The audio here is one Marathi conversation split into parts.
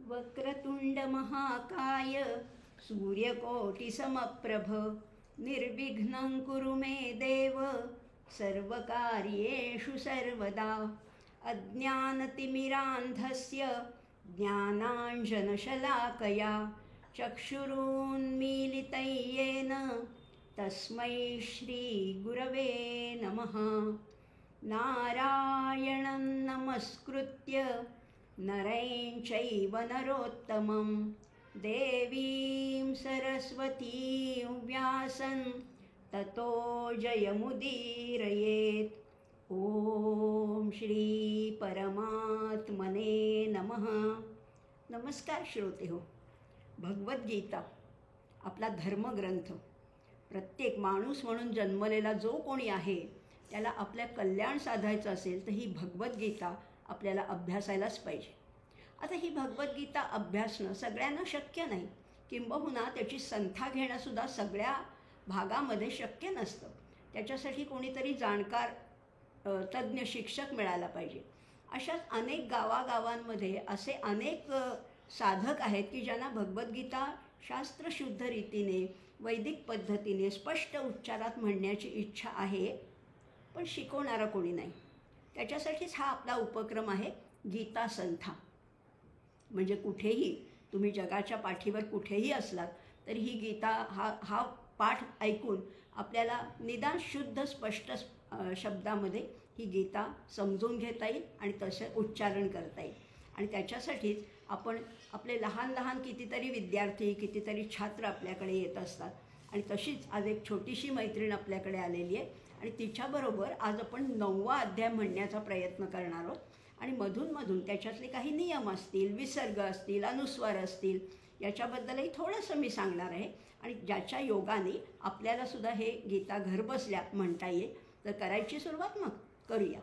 वक्रतुंड महाकाय सूर्यकोटिसमप्रभ निर्विघ्नं कुरु मे देव सर्वकार्येषु सर्वदा अज्ञानतिमिरान्धस्य ज्ञानाञ्जनशलाकया चक्षुरुन्मीलितं येन तस्मै श्रीगुरवे नमः। नारायणं नमस्कृत्य नरं चैव नरोत्तमं देवीं सरस्वतीं व्यासं ततो जयमुदीरयेत्। ओम श्री परमात्मने नमः। नमस्कार श्रोते हो, भगवद्गीता आपला धर्मग्रंथ प्रत्येक माणूस म्हणून जन्मलेला जो कोणी आहे त्याला आपल्या कल्याण साधायचं असेल तर ही भगवद्गीता आपल्याला अभ्यासायलाच पाहिजे। आता ही भगवद्गीता अभ्यासणं सगळ्यांना शक्य नाही, किंबहुना त्याची संथा घेणंसुद्धा सगळ्या भागामध्ये शक्य नसतं। त्याच्यासाठी कोणीतरी जाणकार तज्ज्ञ शिक्षक मिळायला पाहिजे। अशाच अनेक गावागावांमध्ये असे अनेक साधक आहेत की ज्यांना भगवद्गीता शास्त्रशुद्ध रीतीने वैदिक पद्धतीने स्पष्ट उच्चारात म्हणण्याची इच्छा आहे, पण शिकवणारा कोणी नाही। त्याच्यासाठीच हा आपला उपक्रम आहे गीता संथा। म्हणजे कुठेही तुम्ही जगाच्या पाठीवर कुठेही असलात तरी ही गीता हा पाठ ऐकून आपल्याला निदान शुद्ध स्पष्ट शब्दामध्ये ही गीता समजून घेता येईल आणि तसे उच्चारण करता येईल। आणि त्याच्यासाठीच आपण आपले लहान लहान कितीतरी विद्यार्थी कितीतरी छात्र आपल्याकडे येत असतात। आणि तशीच आज एक छोटीशी मैत्रीण आपल्याकडे आलेली आहे आणि तिच्याबरोबर आज आपण 9वा अध्याय म्हणण्याचा प्रयत्न करणार आहोत। आणि मधून मधून त्याच्यातले काही नियम असतील, विसर्ग असतील, अनुस्वार असतील, याच्याबद्दलही थोडंसं मी सांगणार आहे। आणि ज्याच्या योगाने आपल्यालासुद्धा हे गीता घरबसल्या म्हणता येईल। तर करायची सुरुवात मग करूया।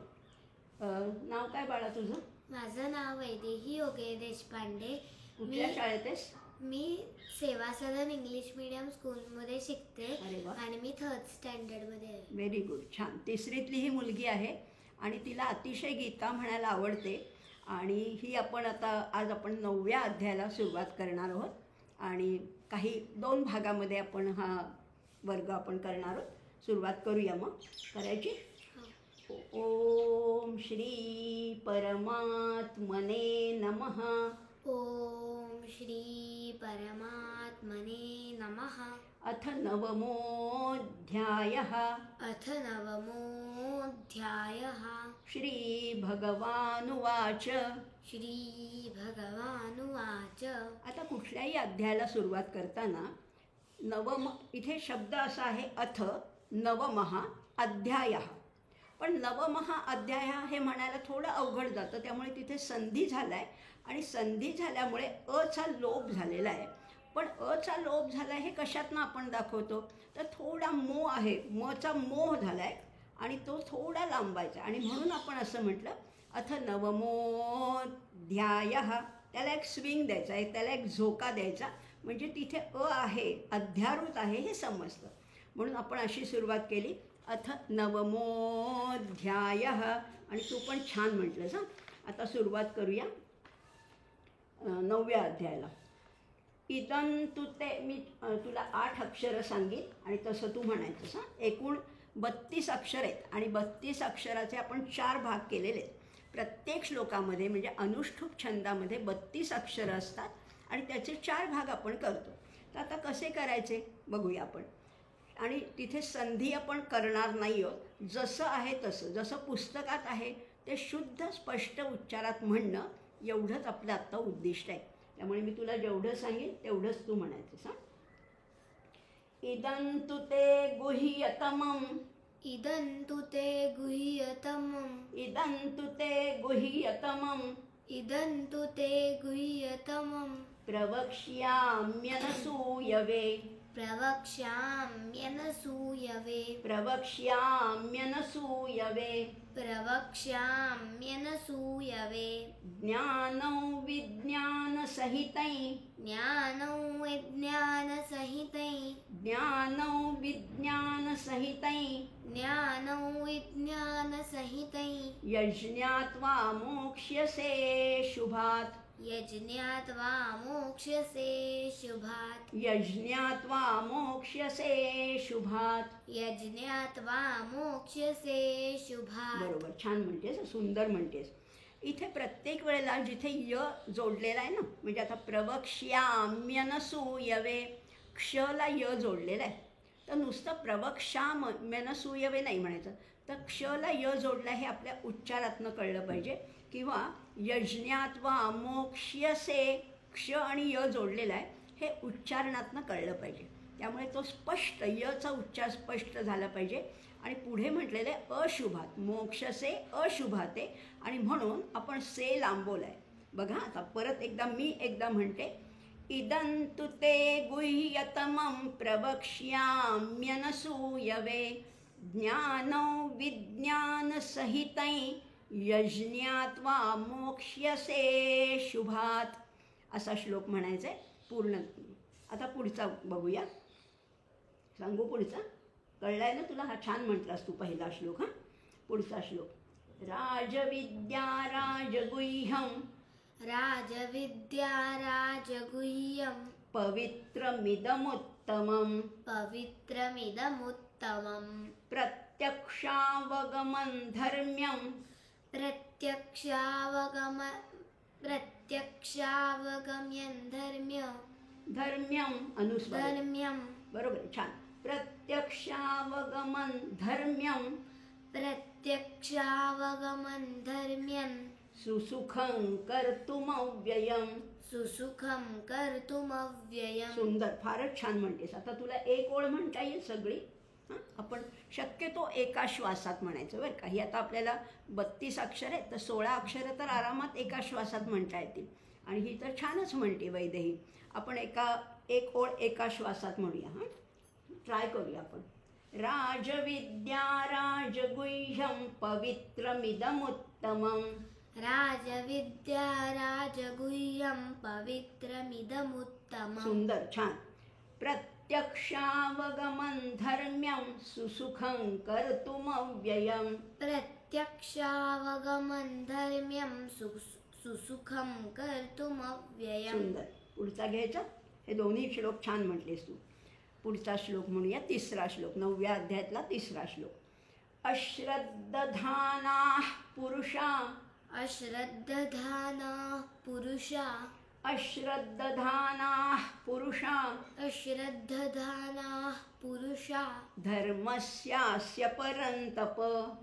नाव काय बाळा तुझं? माझं नाव वैदेही योगे देशपांडे। कुठल्या शाळेत आहेस? मी सेवा सदन इंग्लिश मीडियम स्कूलमध्ये शिकते। अरे वा, आणि मी 3rd स्टँडर्डमध्ये आहे। व्हेरी गुड, छान। तिसरीतली ही मुलगी आहे आणि तिला अतिशय गीता म्हणायला आवडते। आणि ही आपण आज आपण 9व्या अध्यायाला सुरुवात करणार आहोत आणि काही 2 भागामध्ये आपण हा वर्ग आपण करणार आहोत। सुरुवात करूया मग, करायची? ओम श्री परमात्मने नमः। ओम श्री परमात्मने नमः। अथ नवमोऽध्यायः। अथ नवमोऽध्यायः। श्री भगवानुवाच। श्री भगवानुवाच। आता कुठल्याही अध्यायाला सुरुवात करताना नवम इथे शब्द असा आहे अथ नवमः अध्यायः। पण नवमः अध्याय हे म्हणायला थोडं अवघड जातं, त्यामुळे तिथे संधी झाला आहे आणि संधी झाल्यामुळे अचा लोप झालेला आहे। पण अचा लोप झाला हे कशातनं आपण दाखवतो तर थोडा मोह आहे, मचा मोह झाला आहे आणि तो थोडा लांबायचा आणि म्हणून आपण असं म्हटलं अथ नवमोऽध्यायः। त्याला एक स्विंग द्यायचा आहे, त्याला एक झोका द्यायचा, म्हणजे तिथे आहे, अध्यारूत आहे हे समजतं। म्हणून आपण अशी सुरुवात केली अथ नवमोऽध्यायः। आणि तू पण छान म्हटलंस। हां, आता सुरुवात करूया 9व्या अध्यायाला। इदं तु ते, मी तुला 8 अक्षरं सांगेन आणि तसं तू म्हणायचंस। हां, एकूण 32 अक्षर आहेत आणि 32 अक्षराचे आपण 4 भाग केलेले आहेत। प्रत्येक श्लोकामध्ये म्हणजे अनुष्ठुप छंदामध्ये 32 अक्षरं असतात आणि त्याचे 4 भाग आपण करतो। तर आता कसे करायचे बघूया आपण। आणि तिथे संधी आपण करणार नाही आहोत, जसं आहे तसं, जसं पुस्तकात आहे ते शुद्ध स्पष्ट उच्चारात म्हणणं एवढंच आपलं आत्ता उद्दिष्ट आहे। त्यामुळे मी तुला जेवढं सांगेन तेवढंच तू म्हणायचंस। हां, इदं तु ते गुह्यतमम्। इदं तु ते गुह्यतमम्। इदं तु ते गुह्यतमम्। इदं तु ते गुह्यतमम्। प्रवक्ष्याम्यनसूयवे। प्रवक्ष्याम्यनसूयवे। प्रवक्ष्याम्यनसूयवे। प्रवक्ष्याम्यनसूयवे। ज्ञानौ विज्ञानसहितै। ज्ञानौ विज्ञानसहितै। ज्ञानौ विज्ञानसहितै। ज्ञानौ विज्ञानसहितै। यज्ञात्वा मोक्ष्यसे शुभात्। यज्ञात् वा मोक्ष्यसे शुभात् यज्ञात् वा मोक्ष्यसे शुभात्. यज्ञात् वा मोक्ष्यसे शुभात्. बरोबर, छान म्हणतेस, सुंदर म्हणतेस. इथे प्रत्येक वेळेला जिथे य जोडलेला आहे ना, म्हणजे आता प्रवक्ष्याम्यनसूयवे, क्षला य जोडलेला आहे, तर नुसतं प्रवक्ष्याम्यनसूयवे नाही म्हणायचं, तर क्षला य जोडला हे आपल्या उच्चारातनं कळलं पाहिजे. किंवा यज्ञात वा मोक्ष्यसे, क्ष आणि य जोडलेला आहे हे उच्चारणातनं कळलं पाहिजे. त्यामुळे तो स्पष्ट, यचा उच्चार स्पष्ट झाला पाहिजे. आणि पुढे म्हटलेलं आहे अशुभात, मोक्षसे अशुभाते, आणि म्हणून आपण से लांबवलं आहे. बघा आता परत एकदा मी एकदा म्हणते. इदंतु ते गुह्यतमं प्रवक्ष्याम्यनसूयवे ज्ञानौ विज्ञानसहितै यज्ञात् वा मोक्ष्यसे शुभात्. असा श्लोक म्हणायचा आहे पूर्ण. आता पुढचा बघूया, सांगू पुढचा. कळला आहे ना तुला? हा छान म्हटलास तू पहिला श्लोक. हां, पुढचा श्लोक. राजविद्या राजगुह्यं राजविद्या राजगुह्यं पवित्रमिदमुत्तमं पवित्रमिदमुत्तमं प्रत्यक्षावगमं धर्म्यं प्रत्यक्षावगम्यं धर्म्यं अनुस्वार. धर्म्यं बरोबर आहे, छान. प्रत्यक्षावगमं धर्म्यं प्रत्यक्षावगमं धर्म्यं सुसुखं कर्तुमव्ययं. सुसुखं कर्तुमव्ययम्. सुंदर, फारच छान म्हणतेस. आता तुला एक ओळ म्हणता येईल सगळी. हां, आपण शक्यतो एका श्वासात म्हणायचं बरं का. ही आता आपल्याला 32 अक्षर आहेत, तर 16 अक्षरं तर आरामात एका श्वासात म्हणता येतील. आणि ही तर छानच म्हणते वैदेही. आपण एक ओळ एका श्वासात म्हणूया. हां, ट्राय करूया आपण. राजविद्या राजगुह्यं पवित्रमिदमुत्तमं. राजविद्या राजगुह्यं पवित्रमिदमुत्तमम्. सुंदर, छान. प्रत्यक्षावगमं धर्म्यं सुसुखं कर्तुमव्ययं. प्रत्यक्षावगमं धर्म्यं सुसुखं कर्तुमव्ययम्. सुंदर. पुढचा घ्यायचा. हे दोन्ही श्लोक छान म्हटलेस तू. पुढचा श्लोक म्हणूया, तिसरा श्लोक, 9व्या अध्यायातला तिसरा श्लोक. अश्रद्धधानाः पुरुषा अश्रद्धधानाः पुरुषा अश्रद्धधानाः पुरुषा अश्रद्धधानाः पुरुषा धर्मस्यास्य परन्तप.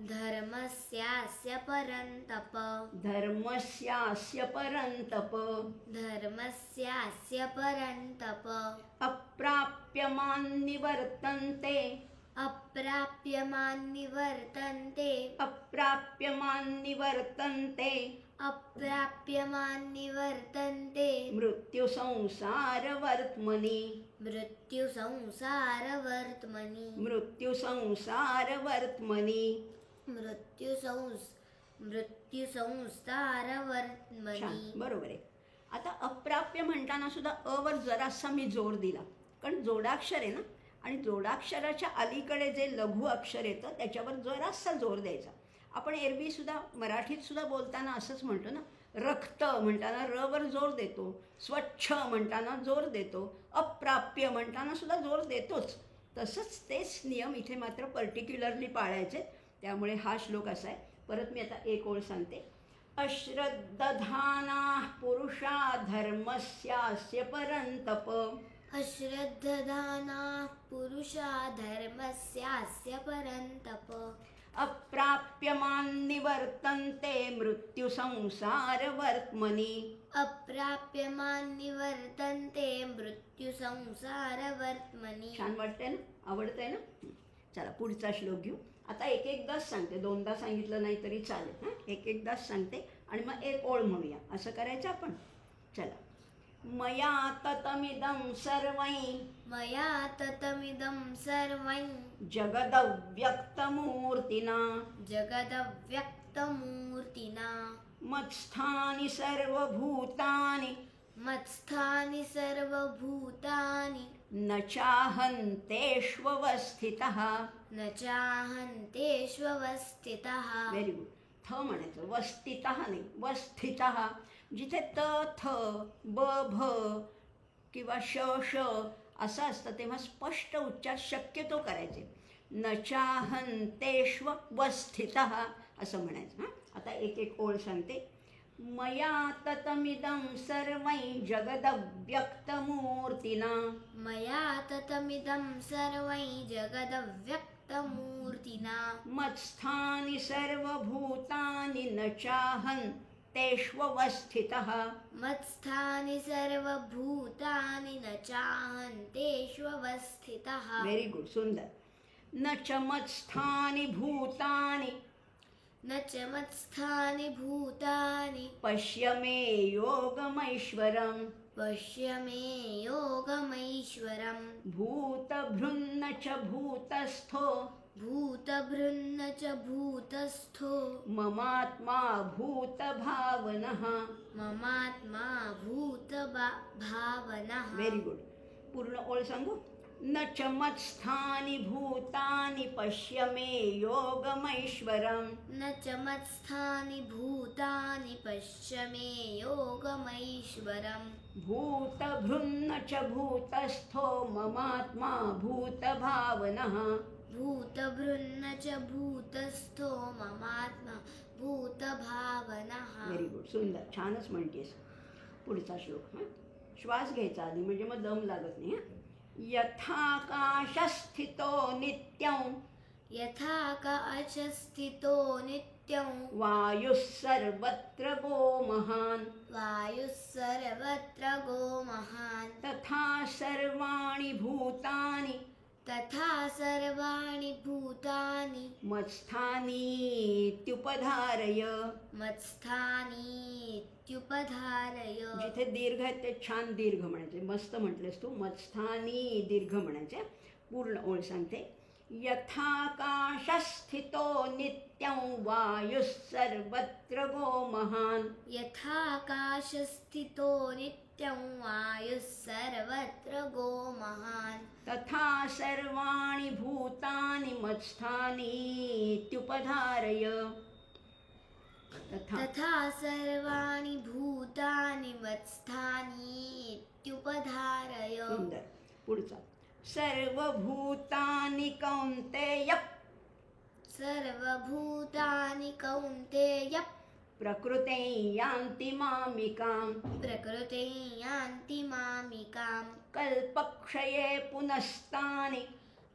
धर्मस्यास्य परन्तप. धर्मस्यास्य परन्तप. धर्मस्यास्य परन्तप. अप्राप्यमान्निवर्तन्ते. अप्राप्यमान्निवर्तन्ते. अप्राप्यमान्निवर्तन्ते. अप्राप्यमान्निवर्तन्ते. मृत्युसंसारवर्त्मनि. मृत्युसंसारवर्त्मनि. मृत्युसंसारवर्त्मनि. मृत्युसंसारवर्त्मनि. छान, बरोबर आहे. आता अप्राप्य म्हणताना सुद्धा अवर जरासा मी जोर दिला, कारण जोडाक्षर आहे ना, आणि जोडाक्षराच्या अलीकडे जे लघु अक्षर येतं त्याच्यावर जरासा जोर द्यायचा. आपण एरवीसुद्धा मराठीतसुद्धा बोलताना असंच म्हणतो ना. रक्त म्हणताना रवर जोर देतो, स्वच्छ म्हणताना जोर देतो, अप्राप्य म्हणताना सुद्धा जोर देतोच. तसंच तेच नियम इथे मात्र पर्टिक्युलरली पाळायचे. त्यामुळे हा श्लोक असा आहे. परत मी आता एक ओळ सांगते. अश्रद्धधानाः पुरुषा धर्मस्यास्य परन्तप. अश्रद्धधानाः पुरुषा धर्मस्यास्य परन्तप. अप्राप्यमान्निवर्तन्ते मृत्युसंसारवर्त्मनि. अप्राप्यमान्निवर्तन्ते मृत्युसंसारवर्त्मनि. छान वाटतंय ना? आवडतंय ना? चला पुढचा श्लोक घेऊ. आता एक एकदाच सांगते, दोनदा सांगितलं नाही तरी चालेल. हां, एक एकदाच सांगते आणि मग एक ओळ म्हणूया. असं करायचं आपण. चला. मया ततमिदं सर्वै. मया ततमिदं सर्वं जगदव्यक्तमूर्तिना. जगदव्यक्तमूर्तिना. मत्स्थानि सर्वभूतानि. मत्स्थानि सर्वभूतानि. न चाहन्तेष्वस्थितः. न चाहन्तेष्वस्थितः. Very good. थ म्हणायचं, वस्थितः नाही, वस्थितः. जिथे त थ ब भ किंवा श श असं असतं तेव्हा स्पष्ट उच्चार शक्यतो करायचे. न चाहन्तेष्वस्थितः असं म्हणायचं. आता एक एक ओळ सांगते. मया ततमिदं सर्वै जगदव्यक्तमूर्तिना मया ततमिदं सर्वै जगदव्यक्तमूर्तिना मत्स्थानि सर्वभूतानि न चाहन्तेष्वस्थितः. मत्स्थानि सर्वभूतानि न चाहन्तेष्वस्थितः. व्हेरी गुड, सुंदर. न च मत्स्थानि भूतानि न च मत्स्थानि भूतानि पश्य मे योगमैश्वरम्. पश्य मे योगमैश्वरम्. भूतभृन्न च भूतस्थो भूतभृन्न च भूतस्थो ममात्मा भूतभावनः. ममात्मा भूतभावनः. Very good. पूर्ण ओळ सांगू. न च मत्स्थानि भूतानि पश्य मे योगमैश्वरम्. न च मत्स्थानि भूतानि पश्य मे योगमैश्वरम्. भूतभृन्न च भूतस्थो ममात्मा भूतभावनः. भूतभृन्न च भूतस्थो ममात्मा भूतभावनः. व्हेरी गुड, सुंदर, छानच म्हणतेस. पुढचा श्लोक. श्वास घ्यायचा आधी म्हणजे मग दम लागत नाही. यथाकाशस्थितो नित्यं यथाकाशस्थितो नित्यं वायुः सर्वत्र गो महान्. वायुः सर्वत्र गो महान्. तथा सर्वाणि भूतानि तथा सर्वाणि भूतानि मत्स्थानीत्युपधारय. मत्स्थानीत्युपधारय. जिथे दीर्घ आहे ते छान दीर्घ म्हणायचे. मस्त म्हटलेस तू. मत्स्थानी दीर्घ म्हणायचे. पूर्ण ओळ सांगते. यथाकाशस्थितो नित्यं वायुः सर्वत्र गो महान्. यथाकाशस्थितो नित्यं वायुः सर्वत्र गो महान्. तथा सर्वाणि भूतानि मत्स्थानीत्युपधारय. तथा सर्वाणि भूतानि मत्स्थानीत्युपधारय. सुंदर. पुढचा. सर्वभूतानि कौन्तेय सर्वभूतानि कौन्तेय प्रकृते यान्ति मामिकाम्. प्रकृते यान्ति मामिकाम्. कल्पक्षये पुनस्तानि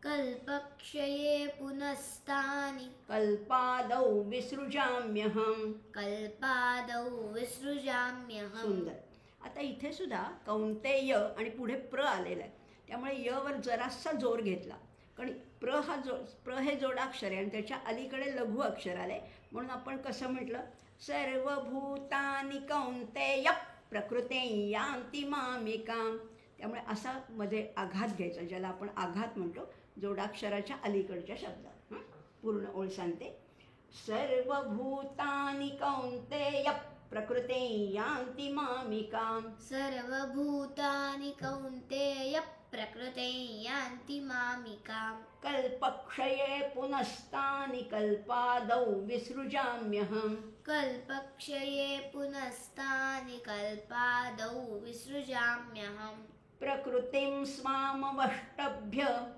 कल्पक्षये पुनस्तानि कल्पादौ विसृजाम्यहम्. कल्पादौ विसृजाम्यहम्. सुंदर. आता इथे सुद्धा कौंतेय आणि पुढे प्र आलेला आहे. त्यामुळे य वर जरासा जोर घेतला. कारण प्र हे जोडाक्षर आहे आणि त्याच्या अलीकडे लघु अक्षर आले. म्हणून आपण कसं म्हटलं. सर्वभूतानि कौंतेय प्रकृते यान्ति मामिकाम्. त्यामुळे असा मध्ये आघात घ्यायचा, ज्याला आपण आघात म्हणतो, जोडाक्षराच्या अलीकडच्या शब्दात. पूर्ण ओळ सांगते. सर्वभूतानि कौन्तेय प्रकृते यान्ति मामिकाम्. सर्वभूतानि कौन्तेय प्रकृते यान्ति मामिकाम्. कल्पक्षये पुनस्तानि कल्पादौ विसृजाम्यहम्. कल्पक्षये पुनस्तानि कल्पादौ विसृजाम्यहम्. प्रकृतिं स्वामवष्टभ्य.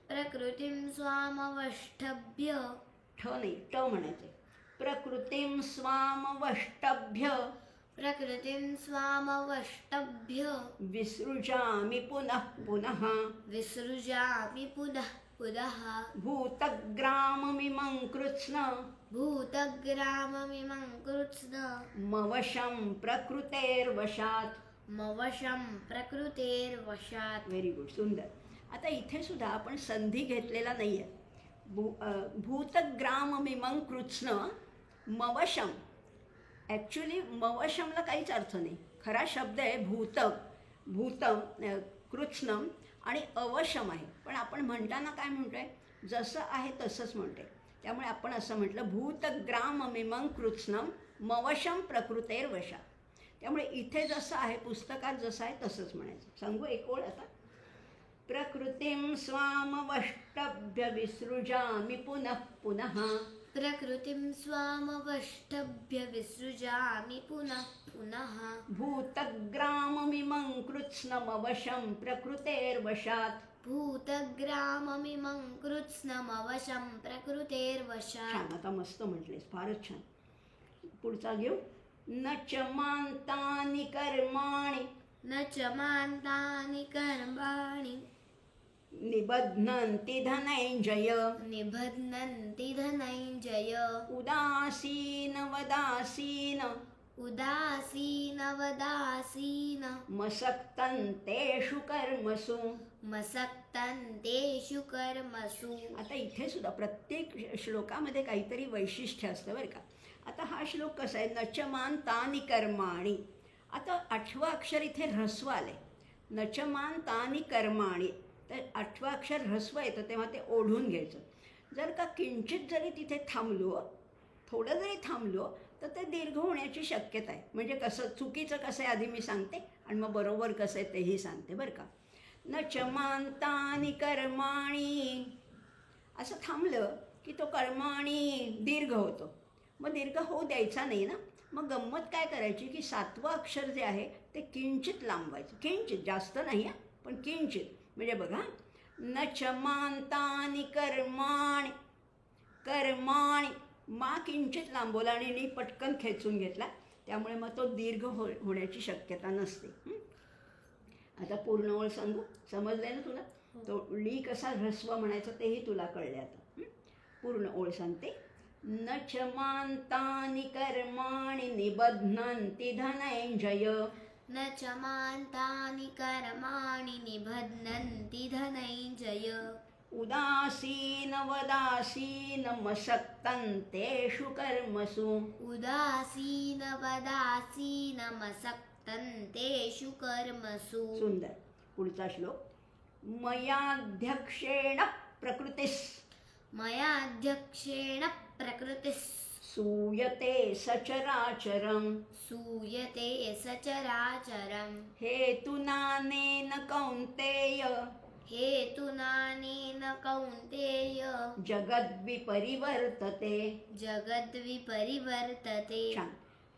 प्रकृतिं स्वामवष्टभ्य. ठ नाही, ट म्हणायचे. प्रकृतिं स्वामवष्टभ्य प्रकृतिं स्वामवष्टभ्य विसृजामि पुनः पुनः. विसृजामि पुनः पुनः. भूतग्राममिमं कृत्स्न भूतग्राममिमं कृत्स्न मवशं प्रकृतेर्वशात्. मवशं प्रकृतेर्वशात्. व्हेरी गुड, सुंदर. आता इथे सुद्धा आपण संधी घेतलेला नाही आहे. भूतग्राममिमं कृत्स्न मवशम. ॲक्च्युली मवशमला काहीच अर्थ नाही. खरा शब्द आहे भूतम कृत्स्नम आणि अवशम आहे. पण आपण म्हणताना काय म्हणतो आहे, जसं आहे तसंच म्हणतो आहे. त्यामुळे आपण असं म्हटलं भूतग्राममिमं कृत्स्नम मवशम प्रकृतेर्वशा. त्यामुळे इथे जसं आहे, पुस्तकात जसं आहे तसंच म्हणायचं. सांगू एक ओळ आता. प्रकृतिं स्वामवष्टभ्य विसृजामि पुनः पुनः. प्रकृतिं स्वामवष्टभ्य विसृजामि पुनः पुनः भूतग्राममिमं कृत्स्नमवशं प्रकृतेर्वशात्. भूतग्राममिमं कृत्स्नमवशं प्रकृतेर्वशात्. छान, आता मस्त म्हटलेस, फारच छान. पुढचा घेऊ. न च मान्तानि कर्माणि न च मान्तानि कर्माणि निबध्नन्ति धनञ्जय. निबध्नन्ति धनञ्जय. उदासीनवदासीन उदासीनवदासीन मसक्तन्तेषु कर्मसु. मसक्तन्तेषु कर्मसु. आता इथे सुद्धा प्रत्येक श्लोकामध्ये काहीतरी वैशिष्ट्य असतं बरं का. आता हा श्लोक कसा आहे, नचमान तानि कर्माणि. आता 8वं अक्षर इथे ऱ्हस्व आले. नचमान तानि कर्माणि, तर 8वं अक्षर ऱ्हस्व येतं तेव्हा ते ओढून घ्यायचं. जर का किंचित जरी तिथे थांबलो, थोडं जरी थांबलो, तर ते दीर्घ होण्याची शक्यता आहे. म्हणजे कसं, चुकीचं कसं आहे आधी मी सांगते आणि मग बरोबर कसं आहे तेही सांगते बरं का. न च मान्तानि कर्माणि, असं थांबलं की तो कर्माणि दीर्घ होतो. मग दीर्घ होऊ द्यायचा नाही ना. मग गंमत काय करायची की 7वं अक्षर जे आहे ते किंचित लांबवायचं. किंचित, जास्त नाही आहे पण किंचित. म्हणजे बघा, न च मान्तानि कर्माणि. कर्माणि, मा किंचित लांबवला आणि नी पटकन खेचून घेतला, त्यामुळे मग तो दीर्घ होण्याची शक्यता नसते. आता पूर्ण ओळ सांगू, समजलंय ना तुला. तो ली कसा ऱ्हस्व म्हणायचा तेही तुला कळले आता. पूर्ण ओळ सांगते. न च मान्तानि कर्माणि निबध्नन्ति धनञ्जय. न च मान्तानि कर्माणि निबध्नन्ति धनञ्जय. उदासीनवदासीनमसक्तन्तेषु कर्मसु. उदासीनवदासीनमसक्तन्तेषु कर्मसु. सुंदर. पुढचा श्लोक. मयाध्यक्षेण प्रकृतिस्. मयाध्यक्षेण प्रकृतिः सूयते सचराचरं. सूयते सचराचरम्. हेतुनानेन कौन्तेय. हेतुनानेन कौन्तेय जगद्विपरिवर्तते. जगद्विपरिवर्तते. छान.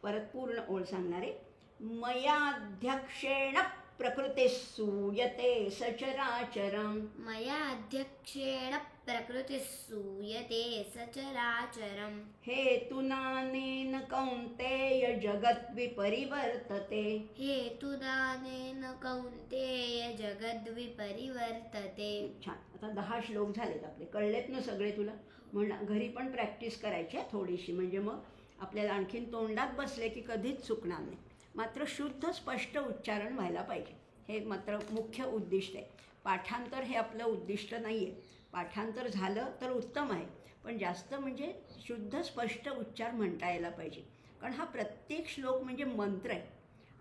परत पूर्ण ओळ सांगणारे. मयाध्यक्षेण प्रकृतिः सूयते सचराचरं. मयाध्यक्षेण प्रकृतिः सूयते सचराचरम्. हेतुनानेन कौन्तेय जगद्विपरिवर्तते. हेतुदानेन कौन्तेय जगद्विपरिवर्तते. छान. आता 10 श्लोक झालेत आपले. कळलेत ना सगळे तुला. म्हणा घरी पण प्रॅक्टिस करायची आहे थोडीशी, म्हणजे मग आपल्याला आणखीन तोंडात बसले की कधीच चुकणार नाही. मात्र शुद्ध स्पष्ट उच्चारण व्हायला पाहिजे, हे मात्र मुख्य उद्दिष्ट आहे. पाठांतर हे आपलं उद्दिष्ट नाही आहे. पाठांतर झालं तर उत्तम आहे, पण जास्त म्हणजे शुद्ध स्पष्ट उच्चार म्हणता यायला पाहिजे. कारण हा प्रत्येक श्लोक म्हणजे मंत्र आहे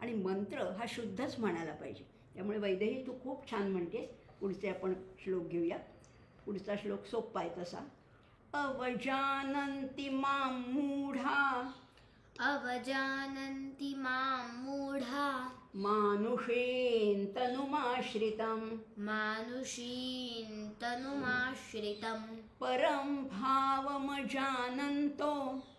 आणि मंत्र हा शुद्धच म्हणायला पाहिजे. त्यामुळे वैदेही तू खूप छान म्हणतेस. पुढचे आपण श्लोक घेऊया. पुढचा श्लोक सोपा आहे तसा. अवजानन्ति मां मूढा. अवजानन्ति मां मूढा. मानुषें तनुमाश्रितं. मानुषीं तनुमाश्रितं. परं भावमजानन्तो.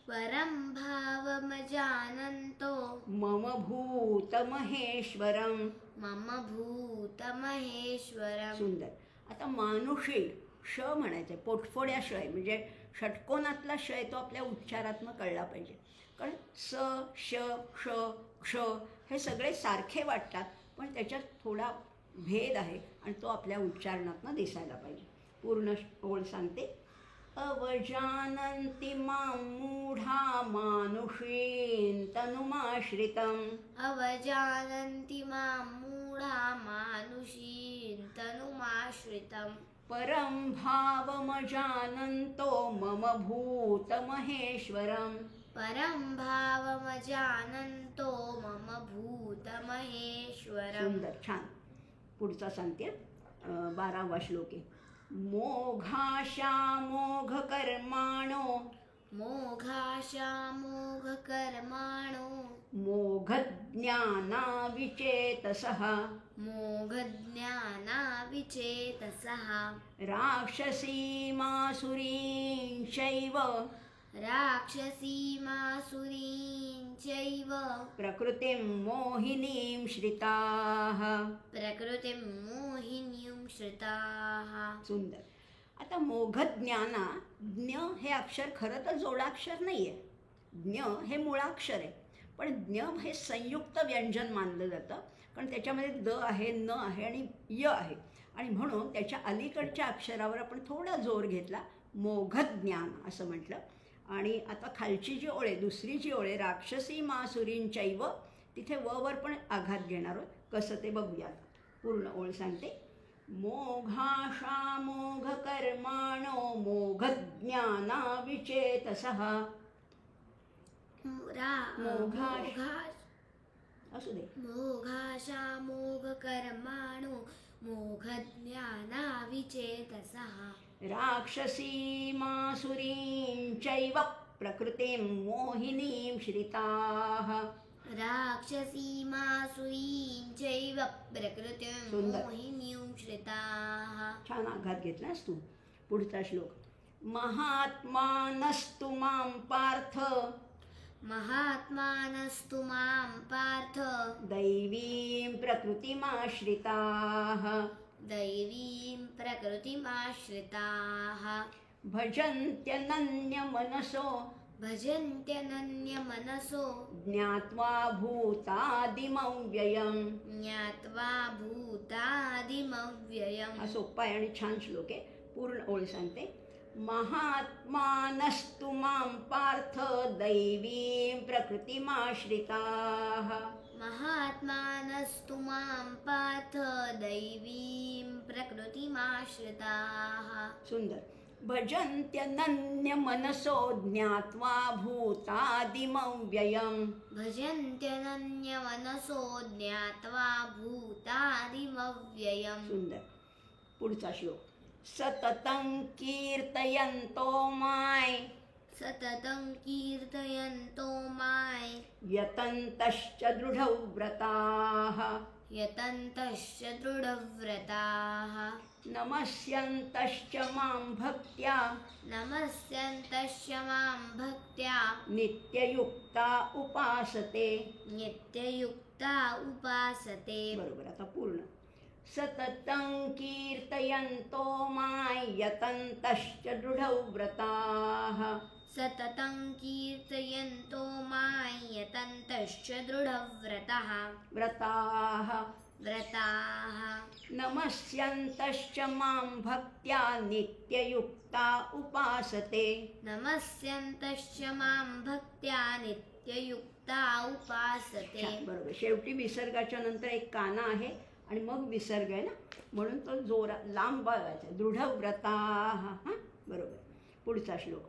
परं भावमजानन्तो मम भूतमहेश्वरं. मम भूतमहेश्वरम्. सुंदर. आता मानुषी श म्हणायचं आहे. पोटफोड्या श आहे, म्हणजे षटकोनातला श आहे तो आपल्या उच्चारातनं कळला पाहिजे. कारण स, श, श, क्ष हे सगळे सारखे वाटतात, पण त्याच्यात थोडा भेद आहे आणि तो आपल्या उच्चारणातनं दिसायला पाहिजे. पूर्ण ओळ सांगते. अवजानन्ति मां मूढा मानुषीं तनुमाश्रितं. अवजानन्ति मां मूढा मानुषीं तनुमाश्रितं. परं भावमजानन्तो मम भूतमहेश्वरम्. परं भावमजानन्तो मम भूतमहेश्वरम्. सुंदर. छान. पुढचा सांगते. 12वा श्लोक आहे. मोघाशामोघकर्माणो. मोघाशामोघकर्माणो मोघज्ञानाविचेतसः. मोघज्ञानाविचेतसः. राक्षसीमासुरीं चैव. राक्षसीमासुरीं चैव प्रकृतिं मोहिनीं श्रिताः. प्रकृतिं मोहिनीं श्रिताः. सुंदर. आता मोघज्ञाना, ज्ञ हे अक्षर खरं तर जोडाक्षर नाही आहे. ज्ञ हे मुळाक्षर आहे, पण ज्ञ हे संयुक्त व्यंजन मानलं जातं, कारण त्याच्यामध्ये द आहे, न आहे आणि य आहे, आणि म्हणून त्याच्या अलीकडच्या अक्षरावर आपण थोडा जोर घेतला, मोघज्ञान असं म्हटलं. आणि आता खालची जी ओळ आहे, दुसरी जी ओळ आहे, राक्षसी मासुरींचैव, तिथे वर पण आघात घेणार आहोत. कसं ते बघूया. पूर्ण ओळ सांगते. मोघाशा मोघ कर्माणो मोघज्ञाना विचेतसः. असू दे. मोघाशा मोघ कर्माणो मोघज्ञाना विचेतसः. राक्षसीमासुरीं चैव प्रकृतिं मोहिनीं श्रिताः. राक्षसीमासुरीं चैव प्रकृतिं सुंदर. मोहिनीं श्रिताः. छान आघात घेतलास तू. पुढचा श्लोक. महात्मानस्तु मां पार्थ महात्मानस्तु मां पार्थ दैवीं प्रकृतिमाश्रिताः. दैवीं प्रकृतिमाश्रिताः. भजन्त्यनन्यमनसो भजन्त्यनन्यमनसो ज्ञात्वा भूतादिमव्ययम्. ज्ञात्वा भूतादिमव्ययम्. हा सोपा आहे आणि छान श्लोक आहे. पूर्ण ओळ सांगते. महात्मानस्तु मां पार्थ दैवीं प्रकृतिमाश्रिताः. महात्मानस्तु मां पार्थ दैवीं प्रकृतिमाश्रिताः. सुंदर. भजन्त्यनन्यमनसो ज्ञात्वा भूतादिमव्ययम्. भजन्त्यनन्यमनसो ज्ञात्वा भूतादिमव्ययम्. सुंदर. पुढचा श्लोक. सततं कीर्तयन्तो माय सततं कीर्तयन्तो माय यतन्तश्च दृढव्रताः. यतन्तश्च दृढव्रताः. नमस्यन्तश्च मां भक्त्या नमस्यन्तश्च मां भक्त्या नित्ययुक्ता उपासते. नित्ययुक्ता उपासते. बरोबर. आता पूर्ण. सततं कीर्तयन्तो मां यतन्तश्च दृढव्रताः. सततं कीर्तयन्तो मां यतन्तश्च दृढव्रतः. व्रताः. व्रताः. नमस्यन्तश्च मां भक्त्या नित्ययुक्ता उपासते. नमस्यन्तश्च मां भक्त्या नित्ययुक्ता उपासते. छान. बरोबर. शेवटी विसर्गाच्या नंतर एक काना आहे आणि मग विसर्ग आहे ना, म्हणून तो लांब बघायचा. दृढव्रताः. हां, बरोबर. पुढचा श्लोक.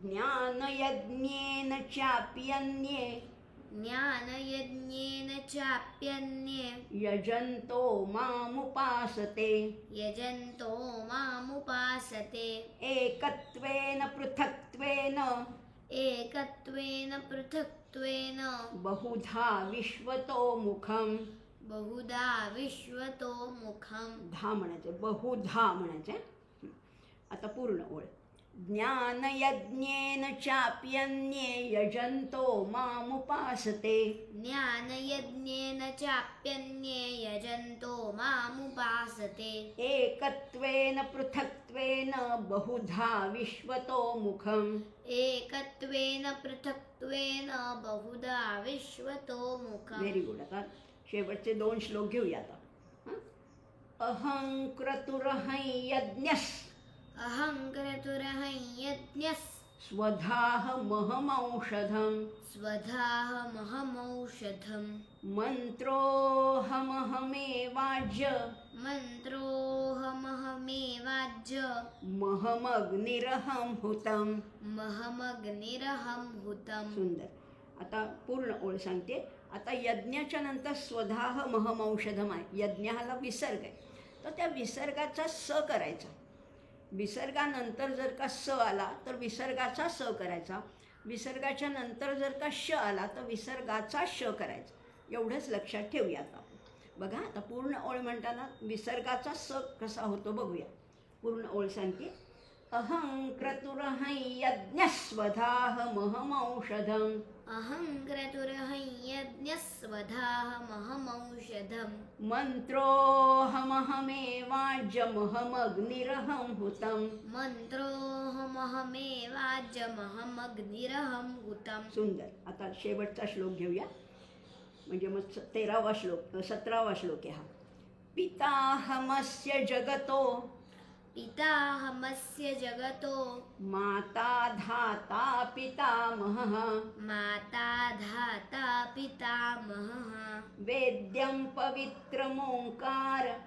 ज्ञानयज्ञेन चाप्यन्ये ज्ञानयज्ञेन चाप्यन्ये यजन्तो मामुपासते. यजन्तो मामुपासते. एकत्वेन पृथक्त्वेन एकत्वेन पृथक्त्वेन बहुधा विश्वतो मुखम्. बहुधा विश्वतो मुखम्. धा म्हणायचं, बहुधा म्हणायचं. आता पूर्ण ओळ. ज्ञानयज्ञेन चाप्यन्ये यजन्तो मामुपासते. ज्ञानयज्ञेन चाप्यन्ये यजन्तो मामुपासते. एकत्वेन पृथक्त्वेन बहुधा विश्वतो मुखम्. एकत्वेन पृथक्त्वेन बहुधा विश्वतो मुखम्. Very good. आता शेवटचे 2 श्लोक घेऊया आता. अहं क्रतुरहं यज्ञस् अहं क्रतुरहं यज्ञस् स्वधाहमहमौषधम्. स्वधाहमहमौषधम्. मन्त्रोऽहमहमेवाज्य मन्त्रोऽहमहमेवाज्य महमग्निरहं हुतम्. महमग्निरहं हुतम्. सुंदर. आता पूर्ण ओळ सांगते. आता यज्ञाच्या नंतर स्वधाह महमौषधम आहे. यज्ञाला विसर्ग आहे, तर त्या विसर्गाचा स करायचा. विसर्गानंतर जर का स आला तर विसर्गाचा स करायचा. विसर्गाच्या नंतर जर का श आला तर विसर्गाचा श करायचा. एवढंच लक्षात ठेवूया. आता बघा. आता पूर्ण ओळ म्हणताना विसर्गाचा स कसा होतो बघूया. पूर्ण ओळ सांगते. अहं क्रतुरहं यज्ञस्वधाहमहमौषधम् अहं क्रतुरहं यज्ञस्वधाहमहमौषधम् मन्त्रोऽहमहमेवाज्यमहमग्निरहं हुतम्. मन्त्रोऽहमहमेवाज्यमहमग्निरहं हुतम्. सुंदर. आता शेवटचा श्लोक घेऊया. म्हणजे मग 13वा श्लोक 17वा श्लोक आहे हा. पिताहमस्य जगतो पिताहमस्य जगतो माता धाता पितामहः माता धाता पितामहः वेद्यं पवित्रमोङ्कार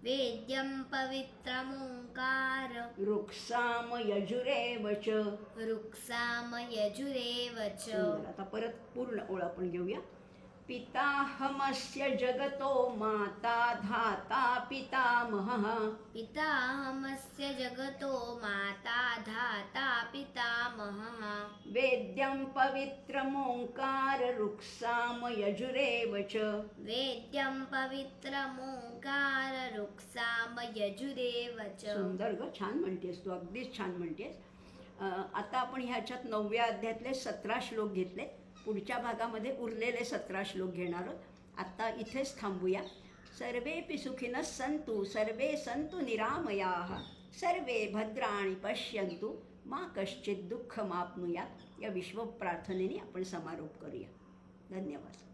वेद्यं पवित्रमोङ्कार रुक्साम यजुरेव च. रुक्सामयजुरेव च. सुंदर. आता परत पूर्ण ओळ आपण घेऊया. पिताहमस्य जगतो माता धाता पितामहः पिताहमस्य जगतो माता धाता पितामहः वेद्यं पवित्रमोङ्कार रुक्साम यजुरेव च. वेद्यं पवित्रमोङ्कार रुक्सामयजुरेव च. सुंदर ग. छान म्हणतेस तू. अगदीच छान म्हणतेस. आता आपण ह्याच्यात 9व्या अध्यायातले 17 श्लोक घेतले. पुढच्या भागामध्ये उरलेले 17 श्लोक घेणार आहोत. आत्ता इथेच थांबूया. सर्वेपि सुखिनः सन्तु सर्वे सन्तु निरामयाः सर्वे भद्राणि पश्यन्तु मा कश्चित् दुःखमाप्नुयात् या विश्व प्रार्थनेने आपण समारोप करूया. धन्यवाद.